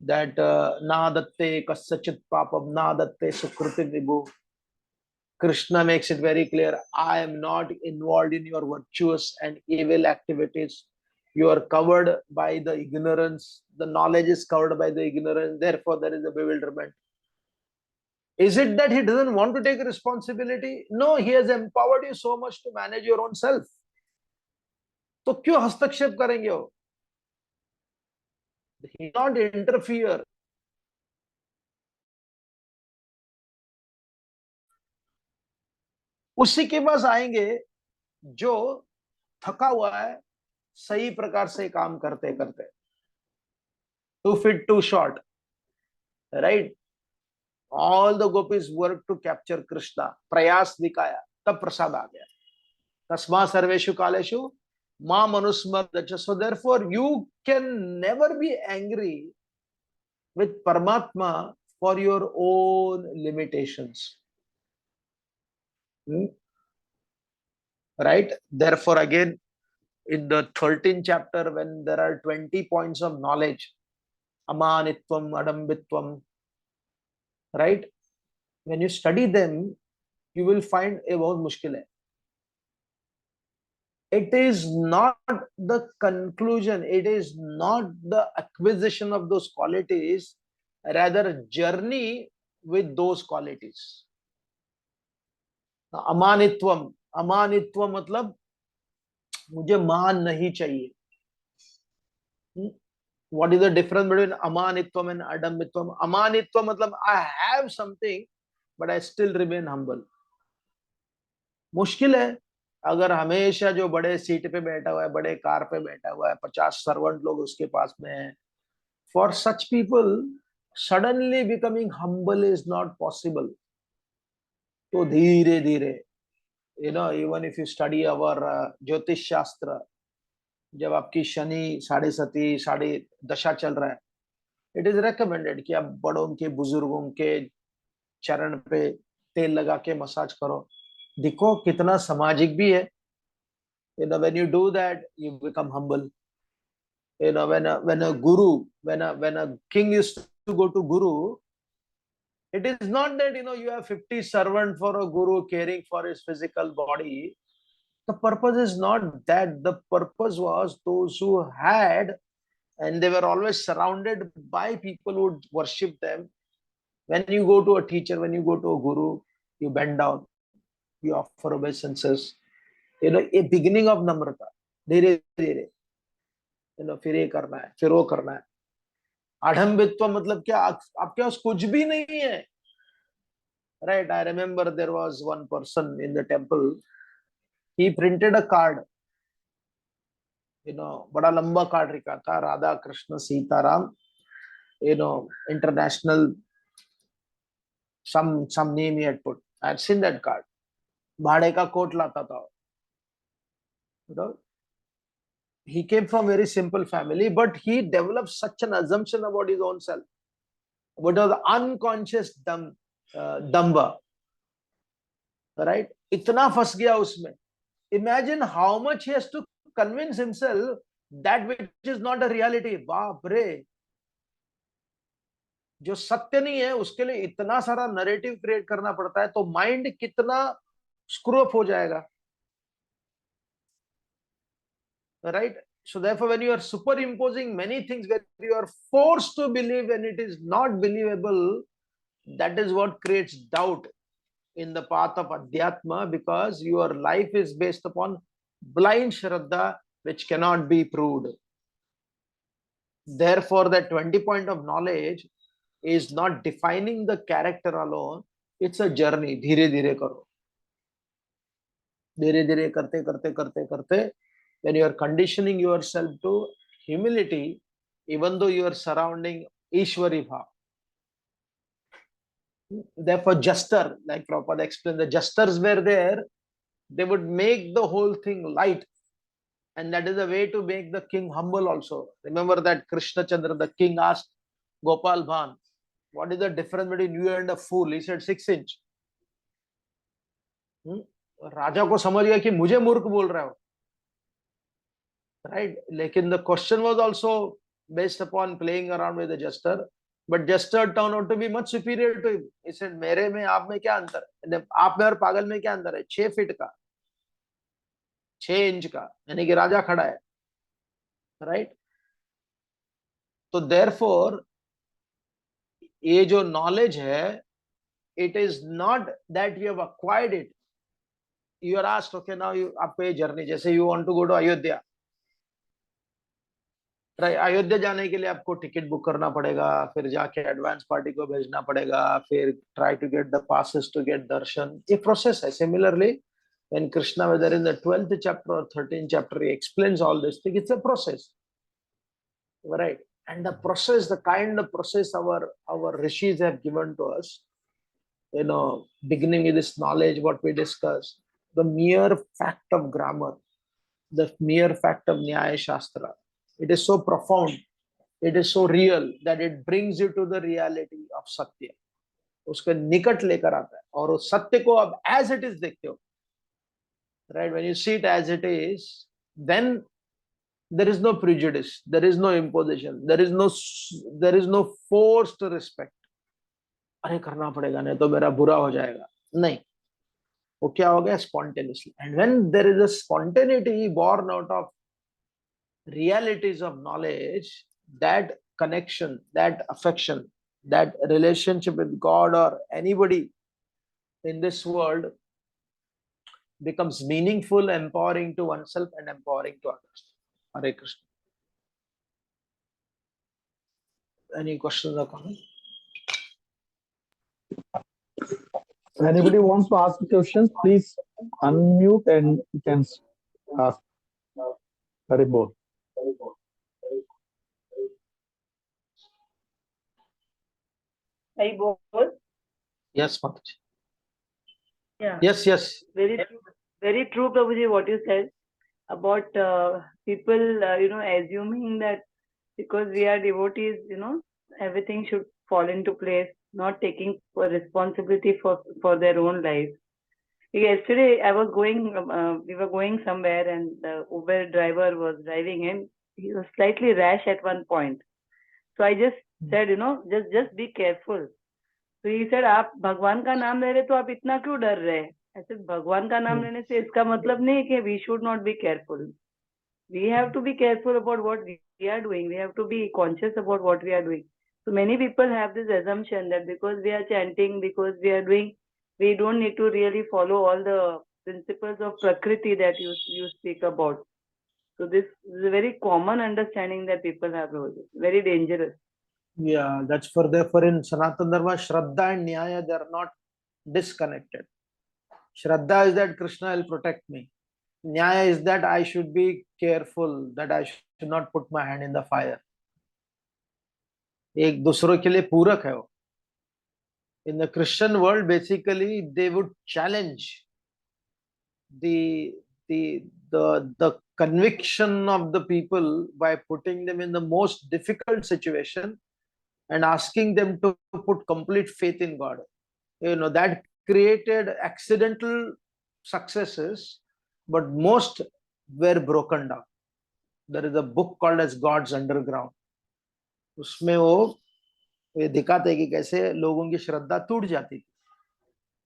that na datte kasachit papam na datte sukritim vibhu, Krishna makes it very clear, I am not involved in your virtuous and evil activities. You are covered by the ignorance. The knowledge is covered by the ignorance. Therefore, there is a bewilderment. Is it that he doesn't want to take responsibility? No, he has empowered you so much to manage your own self. तो क्यों हस्तक्षेप करेंगे वो? He not interfere. उसी के पास आएंगे जो थका हुआ है सही प्रकार से काम करते करते. Too fit, too short, right? All the gopis work to capture Krishna. प्रयास दिखाया, तब प्रसाद आ गया. तस्मा सर्वेषु कालेषु मां मनुस्मृत्य. So therefore, you can never be angry with Paramatma for your own limitations. Right? Therefore, again, in the 13th chapter, when there are 20 points of knowledge, amanitvam, adambitvam, right? When you study them, you will find a बहुत मुश्किल है. It is not the conclusion, it is not the acquisition of those qualities, rather journey with those qualities. अमानित्वम, अमानित्व मतलब मुझे मान नहीं चाहिए. What is the difference between amanitvam and adambitvam? Amanitvam matlab I have something but I still remain humble. मुश्किल है. अगर हमेशा जो बड़े सीट पे बैठा हुआ है, बड़े कार पे बैठा हुआ है, 50 सर्वेंट लोग उसके पास में है, for such people suddenly becoming humble is not possible. तो धीरे धीरे, इवन इफ यू स्टडी अवर ज्योतिष शास्त्र, जब आपकी शनि साढ़े सती साढ़े दशा चल रहा है, इट इज रिकमेंडेड कि आप बड़ों के बुजुर्गों के चरण पे तेल लगा के मसाज करो. देखो कितना सामाजिक भी है. When you do that, you become humble. When a king used to go to guru, it is not that you have 50 servant for a guru caring for his physical body. The purpose is not that. The purpose was those who had, and they were always surrounded by people who would worship them. When you go to a teacher, when you go to a guru, you bend down, you offer obeisances. A beginning of namrata. धीरे धीरे, फिर ये करना है, फिर वो करना है. आडंबित्व मतलब क्या? आपके पास कुछ भी नहीं है. Right? I remember there was one person in the temple. He printed a card. बड़ा लंबा कार्ड लिखा था, Radha Krishna Sitaram, international, some name he had put. I had seen that card. भाड़े का कोट लाता था. He came from very simple family, but he developed such an assumption about his own self. What was the unconscious damba, right? इतना फंस गया उसमें. Imagine how much he has to convince himself that which is not a reality. बाप रे, जो सत्य नहीं है उसके लिए इतना सारा नरेटिव क्रिएट करना पड़ता है, तो माइंड कितना स्क्रू अप हो जाएगा. Right? So therefore, when you are superimposing many things, where you are forced to believe when it is not believable, that is what creates doubt in the path of Adhyatma, because your life is based upon blind Shraddha, which cannot be proved. Therefore, that 20 point of knowledge is not defining the character alone, it's a journey. धीरे धीरे करो, धीरे धीरे करते करते करते करते, when you are conditioning yourself to humility, even though you are surrounding Ishwari Bhav. Therefore, Juster, like Prabhupada explained, the Justers were there, they would make the whole thing light. And that is a way to make the king humble also. Remember that Krishna Chandra, the king, asked Gopal Bhan, what is the difference between you and a fool? He said 6 inch. राजा को समझ गया कि मुझे मूर्ख बोल रहा हो. Right? Lekin the question was also based upon playing around with the jester, but jester turned out to be much superior to him. He said, मेरे में आप में क्या अंतर है? आप में और पागल में क्या अंतर है? 6 फीट का, 6 इंच का, यानी कि राजा खड़ा है. राइट? तो therefore ये जो नॉलेज है, it is not that you have acquired it. You are asked, okay, now आपको ये जर्नी, जैसे you want to go to Ayodhya, Ayodhya जाने के लिए आपको टिकट बुक करना पड़ेगा, फिर जाके एडवांस पार्टी को भेजना पड़ेगा, फिर try to get the passes to get दर्शन. ये प्रोसेस है. Similarly when Krishna, whether in the 12th chapter or 13th chapter, he explains all this thing, it's a process, right? And the process, the kind of process our rishis have given to us, beginning with this knowledge, what we discussed, the mere fact of grammar, the mere fact of Nyaya Shastra, it is so profound, it is so real that it brings you to the reality of Satya. उसके निकट लेकर आता है, और उस सत्य को अब as it is देखते हो. Right? When you see it as it is, then there is no prejudice, there is no imposition, there is no forced respect. अरे करना पड़ेगा, नहीं तो मेरा बुरा हो जाएगा. नहीं, वो क्या हो गया? Spontaneously. And when there is a spontaneity born out of realities of knowledge, that connection, that affection, that relationship with God or anybody in this world becomes meaningful, empowering to oneself and empowering to others. Hare Krishna. Any questions or comments? Anybody wants to ask questions, please unmute and you can ask. Haribol. Haribol? Yes, Mataji. Yeah. Yes. Very true, Prabhuji, what you said about people, assuming that because we are devotees, everything should fall into place, not taking responsibility for their own life. Yesterday, we were going somewhere, and the Uber driver was driving, and he was slightly rash at one point. So I just said, just be careful. So he said, आप भगवान का नाम ले रहे तो आप इतना क्यों डर रहे? I said, भगवान का नाम लेने से इसका मतलब नहीं कि we should not be careful. We have to be careful about what we are doing. We have to be conscious about what we are doing. So many people have this assumption that because we are chanting, because we are doing, we don't need to really follow all the principles of Prakriti that you speak about. So this is a very common understanding that people have. Very dangerous. Yeah, that's for therefore in Sanatana Dharma, Shraddha and Nyaya, they are not disconnected. Shraddha is that Krishna will protect me. Nyaya is that I should be careful, that I should not put my hand in the fire. एक दूसरों के लिए पूरक है वो. In the Christian world, basically, they would challenge the conviction of the people by putting them in the most difficult situation and asking them to put complete faith in God. That created accidental successes, but most were broken down. There is a book called as God's Underground. उसमें वो ये दिखाते हैं कि कैसे लोगों की श्रद्धा टूट जाती थी.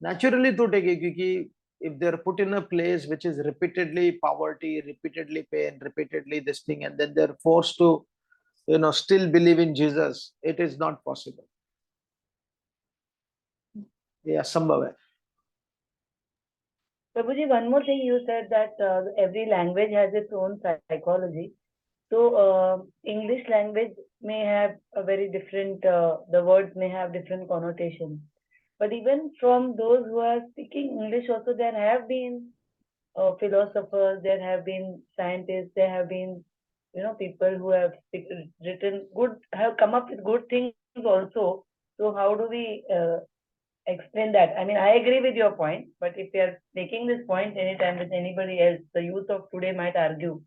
Naturally टूटेगी क्योंकि if they're put in a place which is repeatedly poverty, repeatedly pain, repeatedly this thing, and then they're forced to, still believe in Jesus, it is not possible. Yeah, असंभव है. Prabhuji, one more thing you said that every language has its own psychology. So English language may have a very different, the words may have different connotations. But even from those who are speaking English also, there have been philosophers, there have been scientists, there have been, people who have have come up with good things also. So how do we explain that? I mean, I agree with your point, but if we are making this point anytime with anybody else, the youth of today might argue.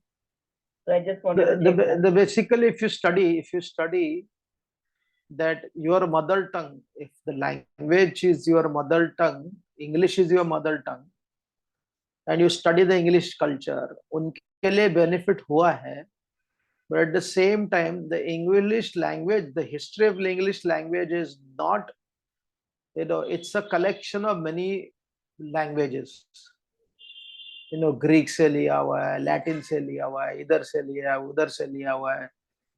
So I just wanted to check that. Basically, if you study that your mother tongue, if the language is your mother tongue, English is your mother tongue, and you study the English culture, उनके लिए benefit हुआ है. But at the same time, the English language, the history of the English language is not, it's a collection of many languages. Greek से लिया हुआ है, Latin से लिया हुआ है, इधर से लिया है, उधर से लिया हुआ है.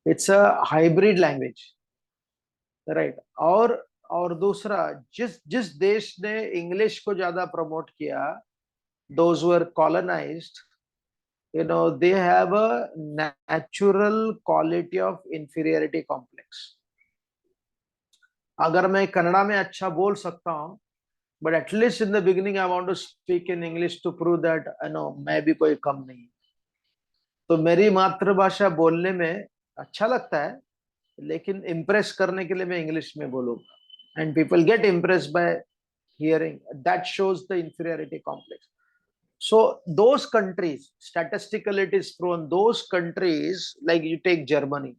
It's a hybrid language, right? और दूसरा, जिस देश ने इंग्लिश को ज्यादा प्रमोट किया, those who were colonized, they have a natural quality of inferiority complex. अगर मैं कन्नड़ा में अच्छा बोल सकता हूँ, but at least in the beginning I want to speak in English to prove that मैं भी कोई कम नहीं. तो मेरी मातृभाषा बोलने में अच्छा लगता है, लेकिन इम्प्रेस करने के लिए मैं इंग्लिश में बोलूंगा. And people get impressed by hearing. That shows the inferiority complex. So those countries, statistically it is proven, those countries, like you take Germany,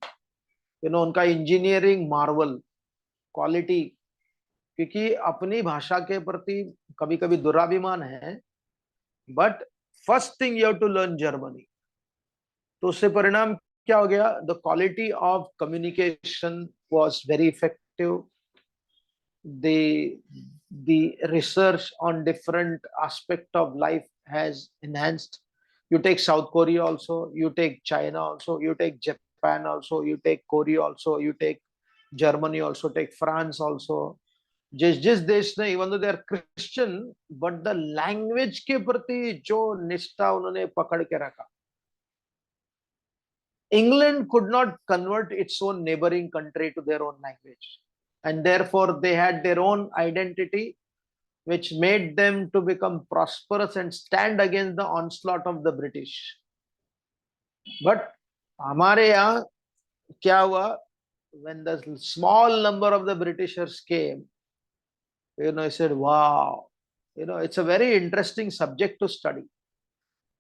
उनका इंजीनियरिंग मार्वल क्वालिटी, क्योंकि अपनी भाषा के प्रति कभी कभी दुराभिमान है, but first thing you have to learn Germany. तो उससे परिणाम क्या हो गया? The quality of communication was very effective. The research on different aspect of life has enhanced. You take South Korea also, you take China also, you take Japan also, you take Korea also, you take Germany also, take France also. जिस देश ने, even though they are Christian, but the language के प्रति जो निष्ठा उन्होंने पकड़ के रखा. England could not convert its own neighboring country to their own language, and therefore they had their own identity, which made them to become prosperous and stand against the onslaught of the British. But हमारे यहाँ क्या हुआ? When the small number of the Britishers came, I said, wow, it's a very interesting subject to study.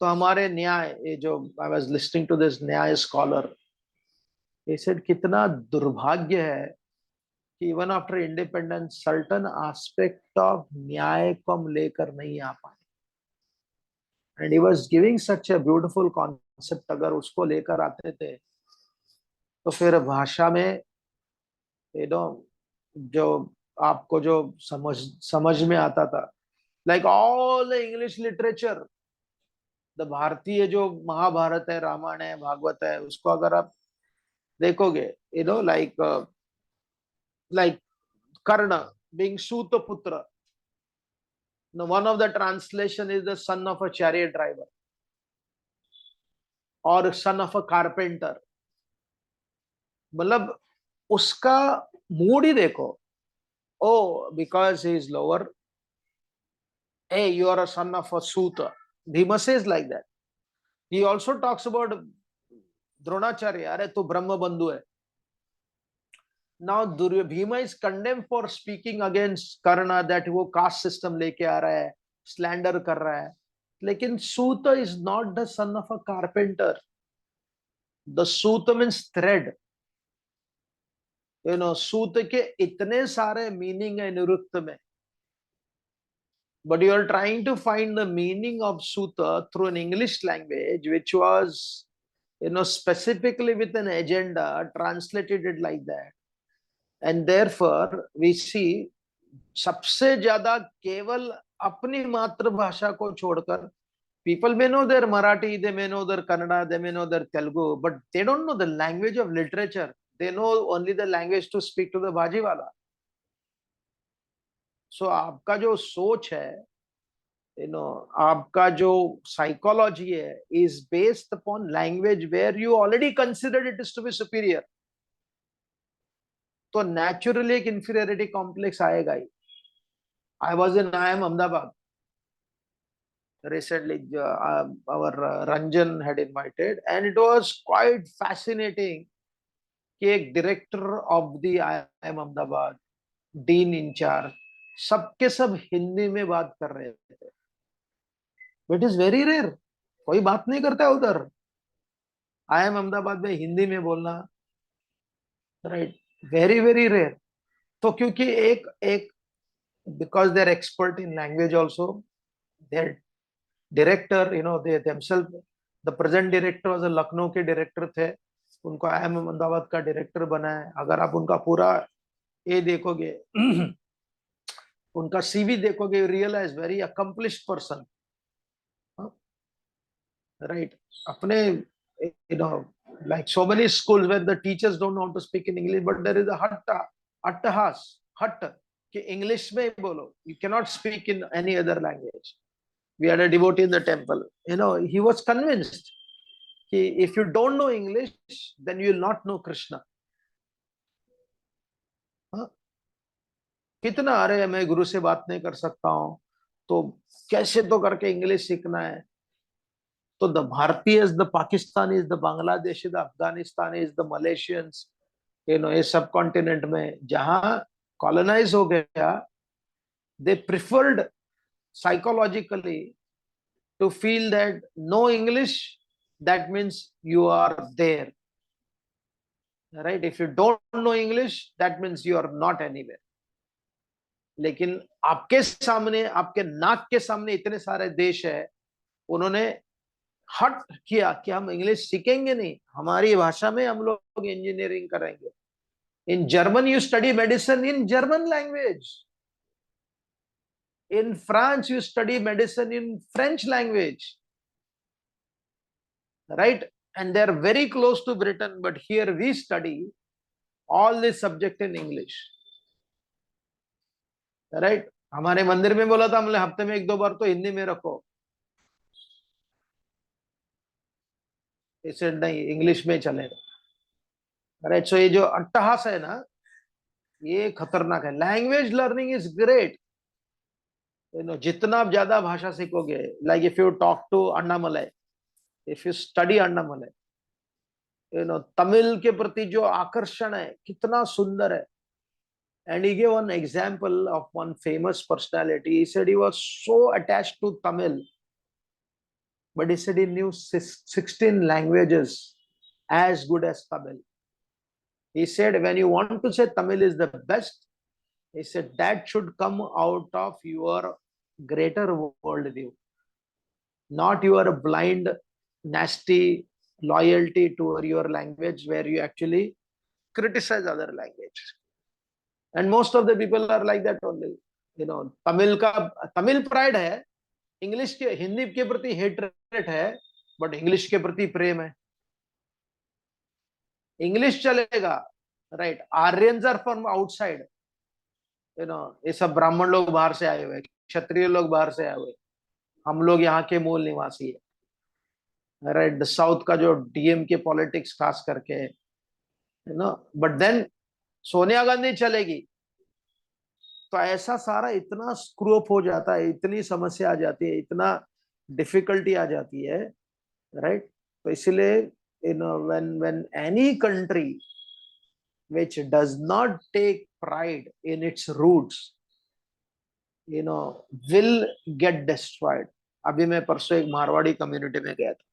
तो हमारे न्याय, ये जो I was listening to this न्याय scholar, he said कितना दुर्भाग्य है कि even after independence certain aspect of न्याय को हम लेकर नहीं आ पाए. And he was giving such a beautiful concept. अगर उसको लेकर आते थे तो फिर भाषा में जो आपको जो समझ में आता था, like all the English literature, the भारतीय जो महाभारत है, रामायण है, भागवत है, उसको अगर आप देखोगे, like Karna being Suta Putra, one of the translation is the son of a chariot driver or son of a carpenter. मतलब उसका मूड ही देखो. Oh, because he is lower, hey, you are a son of a Suta. Bhima says like that. He also talks about Dronacharya, अरे तो ब्रह्म बंधु है. Now Bhima is condemned for speaking against Karna that वो caste system लेके आ रहा है, slander कर रहा है. लेकिन Suta is not the son of a carpenter. The Suta means thread. सूत के इतने सारे मीनिंग है निरुक्त में. But you are trying to find the meaning of Suta through an English language, which was, specifically with an agenda, translated it like that. And therefore, we see, सबसे ज्यादा केवल अपनी मातृभाषा को छोड़कर, people may know their Marathi, they may know their Kannada, they may know their Telugu, but they don't know the language of literature. They know only the language to speak to the bajiwala. So आपका जो सोच है, आपका जो psychology है, is based upon language where you already considered it is to be superior. तो naturally एक inferiority complex आएगा ही. I was in IIM Ahmedabad recently. Our Ranjan had invited, and it was quite fascinating कि एक director of the IIM Ahmedabad, dean in charge, सबके सब हिंदी में बात कर रहे थे. But it is very rare. कोई बात नहीं करता है उधर. IIM अहमदाबाद में हिंदी में बोलना, राइट, वेरी वेरी रेयर. तो क्योंकि एक because they're expert in language also, their director, they themselves, the present director was a Lucknow के director थे, उनको IIM अहमदाबाद का director बनाया. अगर आप उनका पूरा ये देखोगे, उनका CV देखोगे, you realize very accomplished person, right? अपने, like so many schools where the teachers don't know how to speak in English, but there is a hatta कि English में बोलो. You cannot speak in any other language. We had a devotee in the temple. He was convinced कि if you don't know English, then you will not know Krishna. कितना, अरे मैं गुरु से बात नहीं कर सकता हूँ, तो कैसे तो करके इंग्लिश सीखना है. So the Bhartiyas, the Pakistanis, the Bangladeshis, the Afghanistanis, the Malaysians, ये subcontinent में जहाँ colonize हो गया, they preferred psychologically to feel that no English, that means you are there, right? If you don't know English, that means you are not anywhere. लेकिन आपके सामने, आपके नाक के सामने इतने सारे देश है, उन्होंने हट किया कि हम इंग्लिश सीखेंगे नहीं, हमारी भाषा में हम लोग इंजीनियरिंग करेंगे. In German you study medicine in German language. In France you study medicine in French language, right? And they are very close to Britain, but here we study all this subject in English, right? हमारे मंदिर में बोला था हमने हफ्ते में 1-2 बार तो हिंदी में रखो. इसे नहीं, इंग्लिश में चलेगा, राइट? सो ये जो अट्टहास है ना, ये खतरनाक है. लैंग्वेज लर्निंग इज ग्रेट, जितना आप ज्यादा भाषा सीखोगे, like if you talk to Annamalai, if you study Annamalai, Tamil के प्रति जो आकर्षण है कितना सुंदर है. And he gave one example of one famous personality. He said he was so attached to Tamil, but he said he knew 16 languages as good as Tamil. He said, when you want to say Tamil is the best, he said that should come out of your greater worldview, not your blind, nasty loyalty to your language where you actually criticize other language. And most of the people are like that only. Tamil pride है, English के हिंदी के प्रति hatred है, but English के प्रति प्रेम है. English चलेगा, right. Aryans are from outside, ये सब ब्राह्मण लोग बाहर से आए हुए, क्षत्रिय लोग बाहर से आए हुए, हम लोग यहाँ के मूल निवासी है, राइट. साउथ का जो डीएम के पॉलिटिक्स खास करके, बट देन सोनिया गांधी चलेगी तो ऐसा सारा इतना स्क्रू अप हो जाता है, इतनी समस्या आ जाती है, इतना डिफिकल्टी आ जाती है, राइट. तो इसलिए when any country which does not take pride in its roots, will get destroyed. अभी मैं परसों एक मारवाड़ी कम्युनिटी में गया था,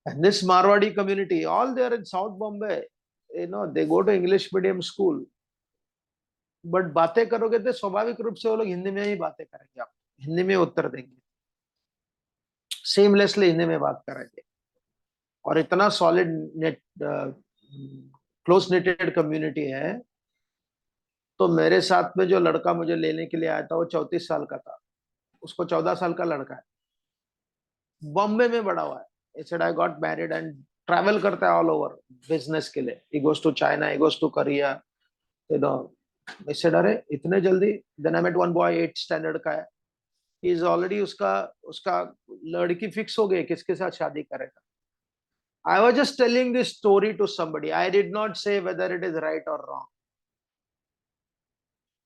and this Marwadi community, all there in South Bombay, they go to English medium school, but बातें करोगे तो स्वाभाविक रूप से वो लोग हिंदी में ही बातें करेंगे, आप हिंदी में उत्तर देंगे, सेमलेसली हिंदी में बात करेंगे. और इतना सॉलिड नेट क्लोज नेटेड कम्युनिटी है. तो मेरे साथ में जो लड़का मुझे लेने के लिए आया था वो 34 साल का था, उसको 14 साल का लड़का है, बॉम्बे में बड़ा हुआ है. He said I got married and travel करता है ऑल ओवर बिजनेस के लिए. He goes to China, he goes to Korea, I said अरे इतने जल्दी. Then I met one boy 8th standard का है, he is already उसका लड़की फिक्स हो गई, किसके साथ शादी करेगा. I was just telling this story to somebody. I did not say whether it is right or wrong.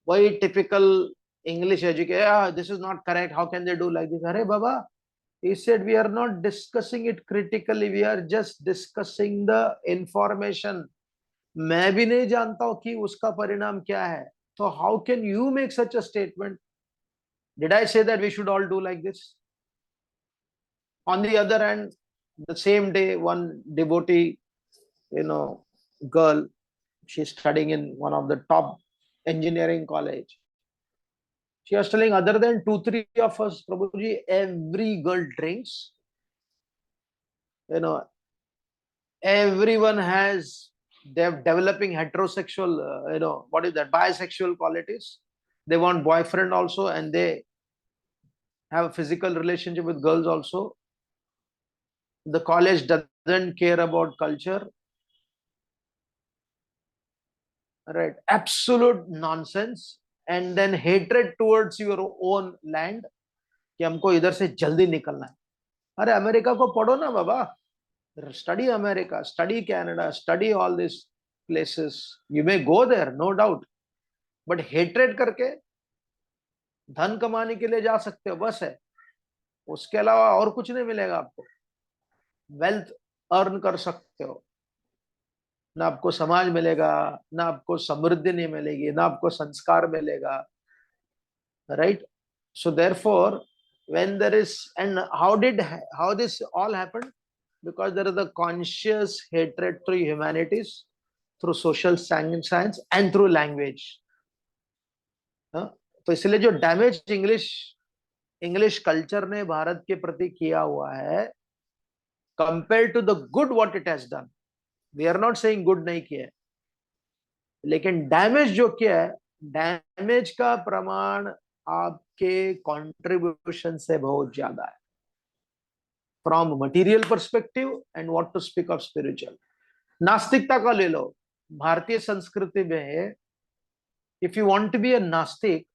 Why typical English education, this is not correct, how can they do like this? Arey baba, he said we are not discussing it critically, we are just discussing the information. मैं भी नहीं जानता हूं कि उसका परिणाम क्या है, तो how can you make such a statement? Did I say that we should all do like this? On the other hand, the same day, one devotee, girl, she's studying in one of the top engineering college. She was telling, other than 2-3 of us, Prabhuji, every girl drinks. Everyone they're developing heterosexual, what is that, bisexual qualities. They want boyfriend also, and they have a physical relationship with girls also. The college doesn't care about culture. Right, absolute nonsense. And then hatred towards your own land, कि हमको इधर से जल्दी निकलना है. अरे America को पढ़ो ना बाबा, study America, study Canada, study all these places. You may go there, no doubt, but hatred करके धन कमाने के लिए जा सकते हो, बस है. उसके अलावा और कुछ नहीं मिलेगा आपको. वेल्थ अर्न कर सकते हो, ना आपको समाज मिलेगा, ना आपको समृद्धि नहीं मिलेगी, ना आपको संस्कार मिलेगा, right. So therefore when there is, and how this all happened, because there is a conscious hatred through humanities, through social science and through language. तो इसलिए जो डैमेज इंग्लिश कल्चर ने भारत के प्रति किया हुआ है, compare to the good what it has done, we are not saying good नहीं किया है, लेकिन डैमेज जो किया है, डैमेज का प्रमाण आपके कंट्रीब्यूशन से बहुत ज्यादा है, from material perspective and what to speak of spiritual. नास्तिकता का ले लो, भारतीय संस्कृति में if you want to be a नास्तिक,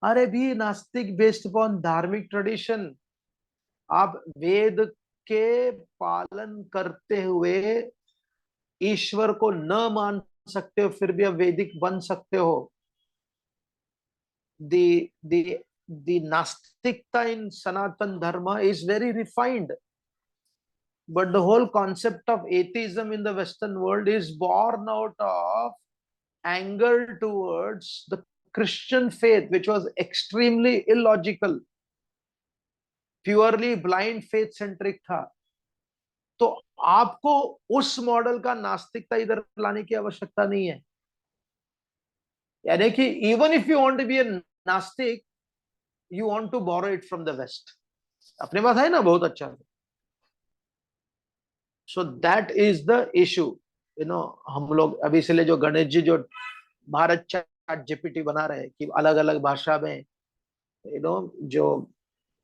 अरे भी नास्तिक बेस्ड अपॉन धार्मिक ट्रेडिशन. आप वेद के पालन करते हुए ईश्वर को न मान सकते हो, फिर भी आप वैदिक बन सकते हो. the Nastikta in Sanatan Dharma is very refined. But the whole concept of atheism in the Western world is born out of anger towards the Christian faith, which was extremely illogical, purely blind faith centric था. तो आपको उस model का नास्तिकता इधर लाने की आवश्यकता नहीं है. यानी कि even if you want to be a नास्तिक, you want to borrow it from the west. अपने पास है ना बहुत अच्छा. So that is the issue. हम लोग अभी इसलिए जो गणेश जी जो भारत चैट जीपीटी बना रहे हैं कि अलग अलग भाषा में जो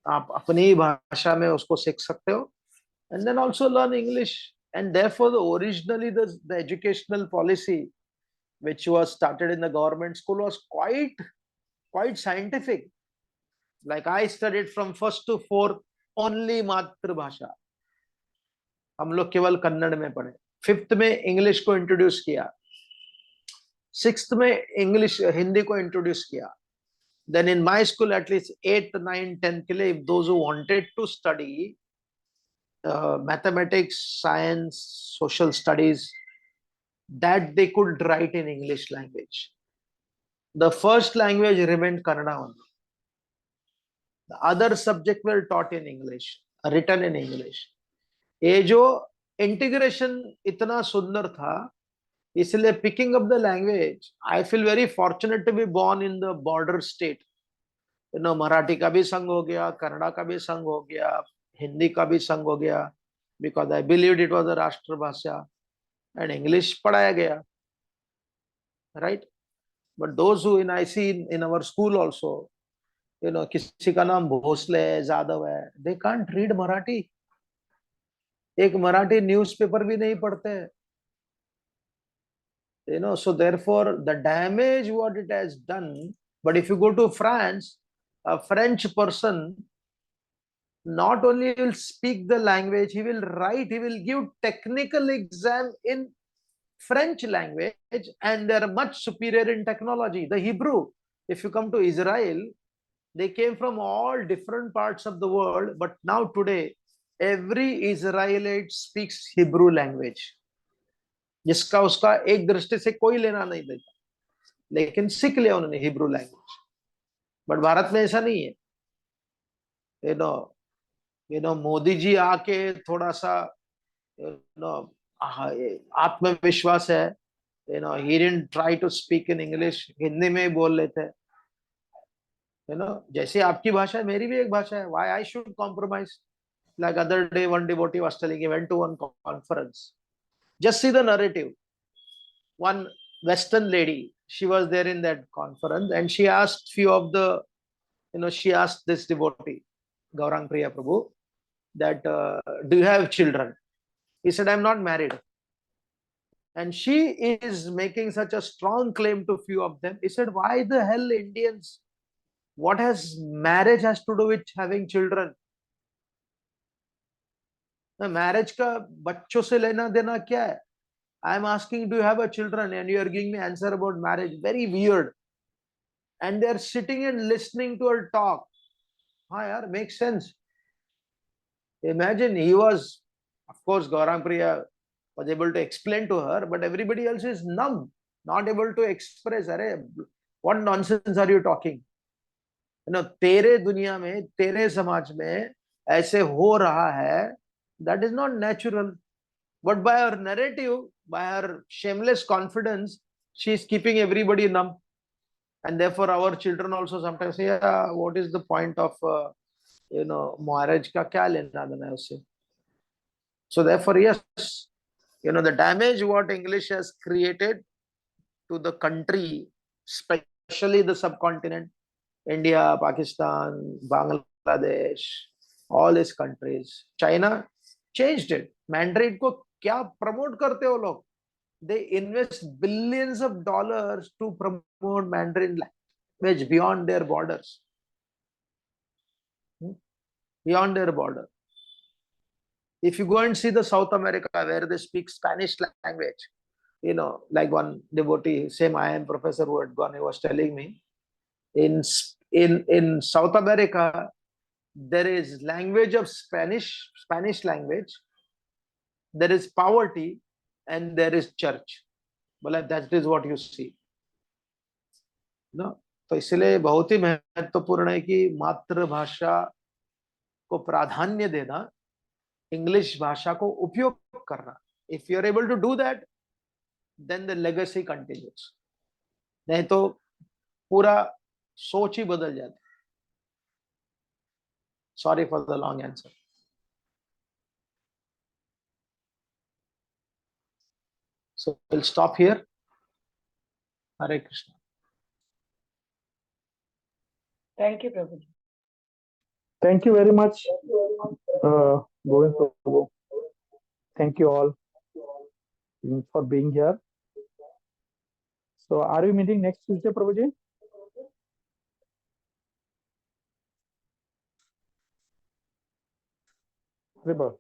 आप अपनी भाषा में उसको सीख सकते हो, and then also learn English. And therefore, originally the educational policy which was started in the government school was quite scientific. Like I studied from first to fourth only मातृभाषा. हम लोग केवल कन्नड़ में पढ़े. फिफ्थ में इंग्लिश को introduce किया. Sixth में इंग्लिश हिंदी को इंट्रोड्यूस किया. Then in my school, at least 8th, 9th, 10th, if those who wanted to study mathematics, science, social studies, that they could write in English language. The first language remained Kannada only. The other subjects were taught in English, written in English. ये जो integration इतना सुंदर था, इसलिए picking up the language, I feel very fortunate to be born in the border state. Marathi का भी संग हो गया, कन्नड़ा का भी संग हो गया, हिंदी का भी संग हो गया, because I believed it was a राष्ट्रभाषा, and English पढ़ाया गया, right? But those who I see in our school also, किसी का नाम भोसले है, जादव है, they can't read मराठी. एक मराठी न्यूज़पेपर भी नहीं पढ़ते हैं. So therefore the damage what it has done. But if you go to France, a French person not only will speak the language, he will write, he will give technical exam in French language, and they are much superior in technology. The Hebrew, if you come to Israel, they came from all different parts of the world, but now today, every Israelite speaks Hebrew language. जिसका उसका एक दृष्टि से कोई लेना नहीं देता, लेकिन सीख लिया उन्होंने हिब्रू लैंग्वेज. बट भारत में ऐसा नहीं है. मोदी जी आके थोड़ा सा आत्मविश्वास है. he didn't try to speak in English. Hindi में बोल लेते हैं. जैसे आपकी भाषा है, मेरी भी एक भाषा है. why I should compromise? Like other day, one devotee was telling, he went to one conference. Just see the narrative. One Western lady, she was there in that conference, and she asked few of the, she asked this devotee, Gaurang Priya Prabhu, that do you have children? He said, I'm not married. And she is making such a strong claim to few of them. He said, why the hell Indians? What has marriage has to do with having children? The marriage का बच्चों से लेना देना क्या है? I am asking, do you have a children? And you are giving me answer about marriage. Very weird. And they are sitting and listening to her talk. हाँ यार, makes sense. Imagine he was, of course, Gaurang Priya was able to explain to her, but everybody else is numb, not able to express. Arey, what nonsense are you talking? तेरे दुनिया में, तेरे समाज में ऐसे हो रहा है. That is not natural. But by her narrative, by her shameless confidence, she is keeping everybody numb. And therefore, our children also sometimes say, yeah, what is the point of, marriage? Ka kya lena dena hai usse? So therefore, yes, the damage what English has created to the country, especially the subcontinent, India, Pakistan, Bangladesh, all these countries, China changed it. Mandarin को क्या promote करते हो लोग? They invest billions of dollars to promote Mandarin language beyond their borders. Beyond their border. If you go and see the South America where they speak Spanish language, like one devotee, same I am professor who had gone, he was telling me, In South America, there is language of Spanish language, there is poverty, and there is church. Well, that is what you see. No, तो इसलिए बहुत ही महत्वपूर्ण है कि मातृभाषा को प्राधान्य देना, इंग्लिश भाषा को उपयोग करना. If you are able to do that, then the legacy continues. नहीं तो पूरा सोच ही बदल जाती. Sorry for the long answer. So we'll stop here. Hare Krishna. Thank you, Prabhuji. Thank you very much, Govind Prabhu. Thank you all for being here. So, are we meeting next Tuesday, Prabhuji? Riba.